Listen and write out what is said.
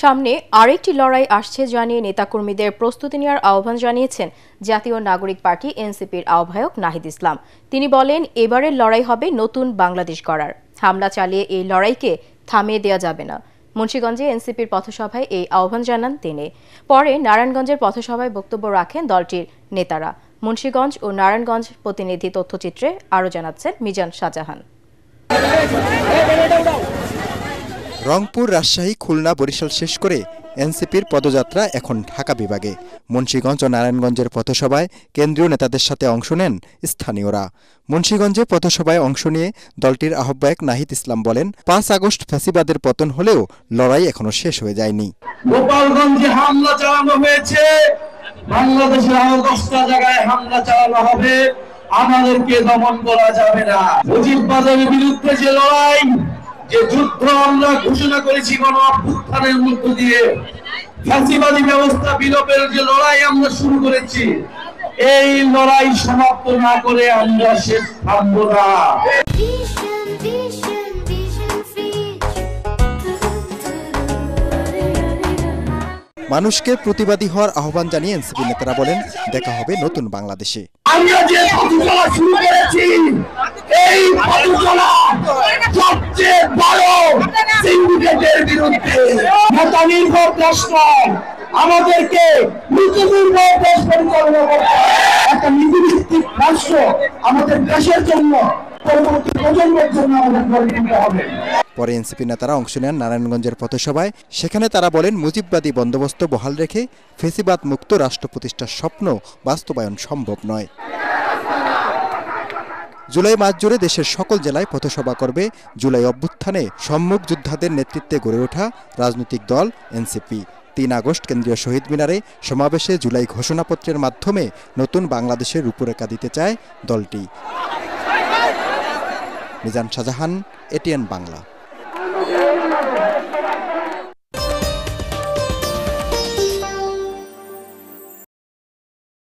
সামনে আরেকটি লড়াই আসছে জানিয়ে নেতাকর্মীদের প্রস্তুতি নেওয়ার আহ্বান জানিয়েছেন জাতীয় নাগরিক পার্টি এনসিপির আহ্বায়ক নাহিদ ইসলাম। তিনি বলেন, এবারের লড়াই হবে নতুন বাংলাদেশ গড়ার। হামলা চালিয়ে এই লড়াইকে থামিয়ে দেওয়া যাবে না। মুন্সিগঞ্জে এনসিপির পথসভায় এই আহ্বান জানান তিনি। পরে নারায়ণগঞ্জের পথসভায় বক্তব্য রাখেন দলটির নেতারা। মুন্সিগঞ্জ ও নারায়ণগঞ্জ প্রতিনিধি তথ্যচিত্রে আরও জানাচ্ছেন মিজান শাহজাহান। রংপুর, রাজশাহী, খুলনা, বরিশাল শেষ করে এনসিপির পদযাত্রা এখন ঢাকা বিভাগে। মুন্সিগঞ্জ ও নারায়ণগঞ্জের পথসভায় কেন্দ্রীয় নেতাদের সাথে অংশ নেন স্থানীয়রা। মুন্সিগঞ্জে পথসভায় অংশ নিয়ে দলটির আহ্বায়ক নাহিদ ইসলাম বলেন, 5 আগস্ট ফ্যাসিবাদের পতন হলেও লড়াই এখনো শেষ হয়ে যায়নি। গোপালগঞ্জে হামলা চালানো হয়েছে, বাংলাদেশের আরো 10টা জায়গায় হামলা চালানো হবে। আমাদেরকে দমন করা যাবে না। মুজিববাদের বিরুদ্ধে যে লড়াই, যে যুদ্ধ আমরা ঘোষণা করেছি গণ অভ্যুত্থানের মধ্য দিয়ে, ফ্যাসিবাদী ব্যবস্থা বিলোপের যে লড়াই আমরা শুরু করেছি, এই লড়াই সমাপ্ত না করে আমরা শেষ থামব না। মানুষকে প্রতিবাদী হওয়ার আহ্বান জানিয়ে এনসিপি নেতারা বলেন, দেখা হবে নতুন বাংলাদেশে। আমরা যে পথচলা শুরু করেছি, এই পথচলা সবচেয়ে বড় সিন্ডিকেটের বিরুদ্ধে নেতানির্ভর দেশ নয়, আমাদেরকে নীতিনির্ভর দেশ পরিচালনা করতে হবে। একটা নীতিভিত্তিক রাষ্ট্র আমাদের দেশের জন্য, পরবর্তী প্রজন্মের জন্য আমাদের গড়ে তুলতে হবে। পরে এনসিপি নেতারা অংশ নেন নারায়ণগঞ্জের পথসভায়। সেখানে তারা বলেন, মুজিববাদী বন্দোবস্ত বহাল রেখে ফেসিবাদ মুক্ত রাষ্ট্র প্রতিষ্ঠার স্বপ্ন বাস্তবায়ন সম্ভব নয়। জুলাই মাস জুড়ে দেশের সকল জেলায় পথসভা করবে জুলাই অভ্যুত্থানে সম্মুখ যোদ্ধাদের নেতৃত্বে গড়ে ওঠা রাজনৈতিক দল এনসিপি। 3 আগস্ট কেন্দ্রীয় শহীদ মিনারে সমাবেশে জুলাই ঘোষণাপত্রের মাধ্যমে নতুন বাংলাদেশের রূপরেখা দিতে চায় দলটি। মিজান শাহজাহান, এটিএন বাংলা।